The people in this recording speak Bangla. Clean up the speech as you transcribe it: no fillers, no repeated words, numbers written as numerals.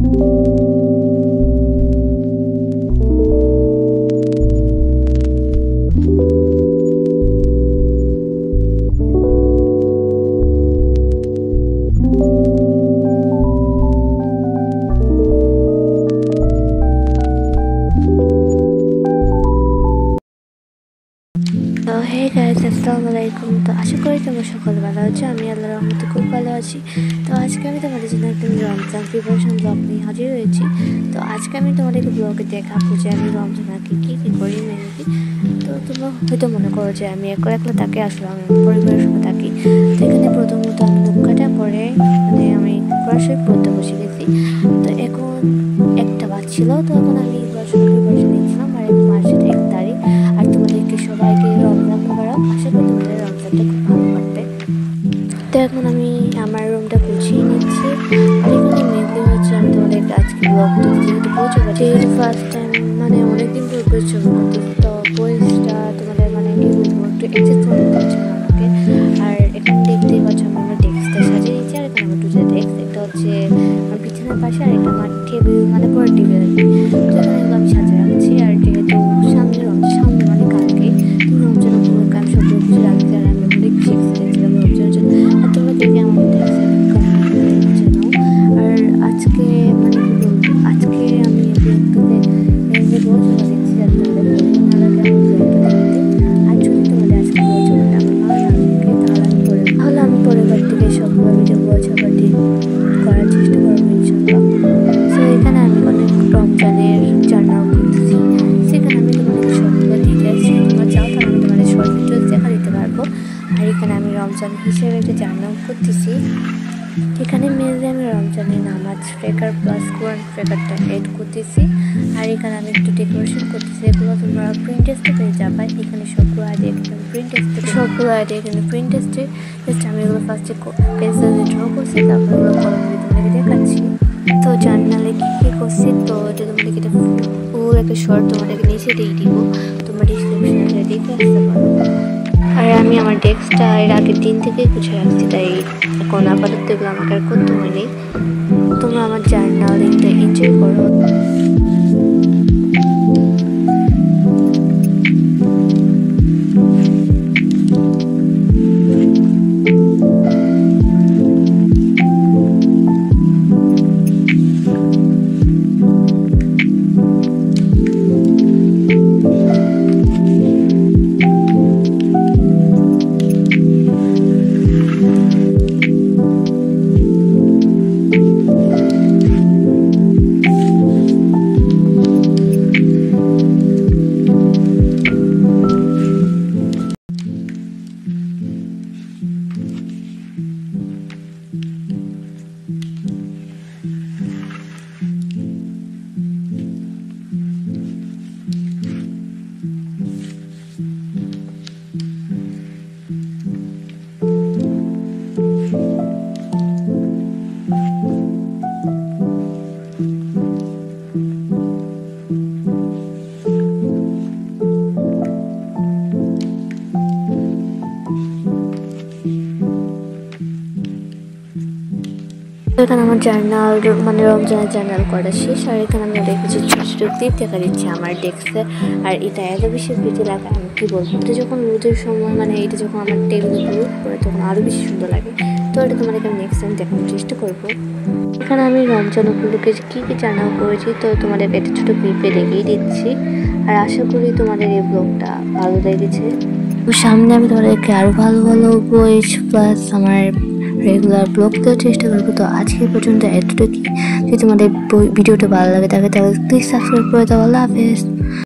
হে গাইস, আসসালামু আলাইকুম। তো আশা করি তোমরা সকলে ভালো আছো। আমি আল্লাহর রহমতে খুব ভালো আছি। তো আজকে আমি তোমাদের জন্য একটা রমজান প্রিপারেশন ব্লগ নিয়ে হাজির হয়েছি। তো আজকে আমি তোমাদেরকে ব্লগে দেখাবো যে আমি রমজানে কী কী করি মেনলি। তো তোমরা হয়তো মনে করো যে আমি একলা একলা থাকি, আসলে আমি পরিবারের সঙ্গে থাকি। তো এখানে প্রথমত আমি নৌকাটা পরে আমি প্রায় পড়তে বসে গেছি। তো এখন একটা বাজছিল, তো এখন আমি প্রিপারেশন নিচ্ছিলাম আর মার সাথে ইফতারি। আর তোমাদেরকে সবাইকে রমজান মোবারক। আশা করি তোমাদের রমজানটা খুব ভালো কাটবে। তো এখন আমি আমার রুমটা গুছিয়ে নিচ্ছি। আর এখানে মেনলি হচ্ছে আমি তোমাদেরকে আজকে ব্লগটা যেহেতু পৌঁছে গেছি, ফার্স্ট টাইম অনেকদিন পর পরিশ্রম করতেছি। তো বয়সটা তোমাদের কি বলবো, একটু অ্যাডজাস্ট করে করছে না আমাকে। আর এখন দেখতেই পাচ্ছ আমি আমার ডেস্কটা সাজিয়ে নিচ্ছি। আর এখানে আমার দুটো ডেস্ক, একটা হচ্ছে আমার বিছানার পাশে আর একটা আমার টেবিল পরের টেবিল আর কি। তো এখানে এগুলো আমি সাজিয়ে রাখছি। আর যেহেতু সামনে কালকে তো রমজান উপলক্ষে আমি সবগুলো কিছু রাখছি। আর আমি অনেক বেশি এক্সাইটেড ছিলাম রমজানের জন্য। আর তোমরা দেখে আমার মধ্যে এক্সাইটেড জানাও। আর আজকে আজকে আমি যে বলছি দেখছি যাতে তোমাদের ভালো লাগে আমার ব্লগটা দেখতে। আর যদি তোমাদের আজকে বলছাপাটি আমার ভালো লাগে তাহলে আমি পরের থেকে সবগুলো ভিডিও বলছাপাটি করার চেষ্টা করবো ইনশাল্লাহ। সো এখানে আমি অনেক রমজানের জার্নাল করতেছি। সেখানে আমি তোমাদেরকে সবগুলো ডিটেলস তোমরা চাও তাহলে আমি তোমাদের শর্ট ভিডিওস দেখা দিতে পারবো। আর এখানে আমি রমজান হিসেবে একটা জার্নাল করতেছি। এখানে মেনলি আমি রমজানের নামাজ ফ্রেকার প্লাস কোরআন ফ্রেকারটা এড করতেছি। আর এখানে আমি একটু ডেকোরেশন করতেছি। এগুলো তোমরা প্রিন্টেস্টে পেয়ে যাবে। এখানে সবগুলো আইডিয়া এখানে প্রিন্টেস্টে জাস্ট আমি এগুলো ফার্স্টে পেন্সিল ড্র করছি, তারপরে ওগুলো কলম দিয়ে তোমাদেরকে দেখাচ্ছি। তো জার্নালে কী কী করছি তো এটা তোমাদেরকে এটা ফুল একটা শর্ট তোমাদেরকে নিচে দিয়ে দিব, তোমরা ডিসক্রিপশনে দেখে আসতে পারো। আর আমি আমার ডেস্কটা এর আগের দিন থেকে গুছিয়ে রাখছি, তাই এখন আপাতত এগুলো আমাকে আর করতে হয়নি। তোমরা আমার জার্নালিংটা এনজয় করো। এখানে আমার জার্নাল রমজানের জার্নাল করা শেষ। আর এখানে আমি ওদের কিছু ছোটো ছোটো ক্লিপ দেখা দিচ্ছি আমার ডেস্কে। আর এটা এত বেশি প্রিটি লাগে আমি কী বলবো। এটা যখন রোদের সময় এটা যখন আমার টেবিলে রোদ পড়ে তখন আরও বেশি সুন্দর লাগে। তো এটা তোমাদেরকে আমি নেক্সট টাইম দেখানোর চেষ্টা করবো। এখানে আমি রমজান উপলক্ষে কী কী জার্নাল করেছি তো তোমাদেরকে একটা ছোটো ক্লিপে দেখিয়ে দিচ্ছি। আর আশা করি তোমাদের এই ব্লগটা ভালো লেগেছে। সামনে আমি তোমাদেরকে আরও ভালো ভালো বয়েস প্লাস আমার রেগুলার ব্লগ দেওয়ার চেষ্টা করবো। তো আজকে পর্যন্ত এতটুকুই। যদি তোমাদের ভিডিওটা ভালো লাগে তাহলে প্লিজ সাবস্ক্রাইব করে দাও। আল্লাহ হাফেজ।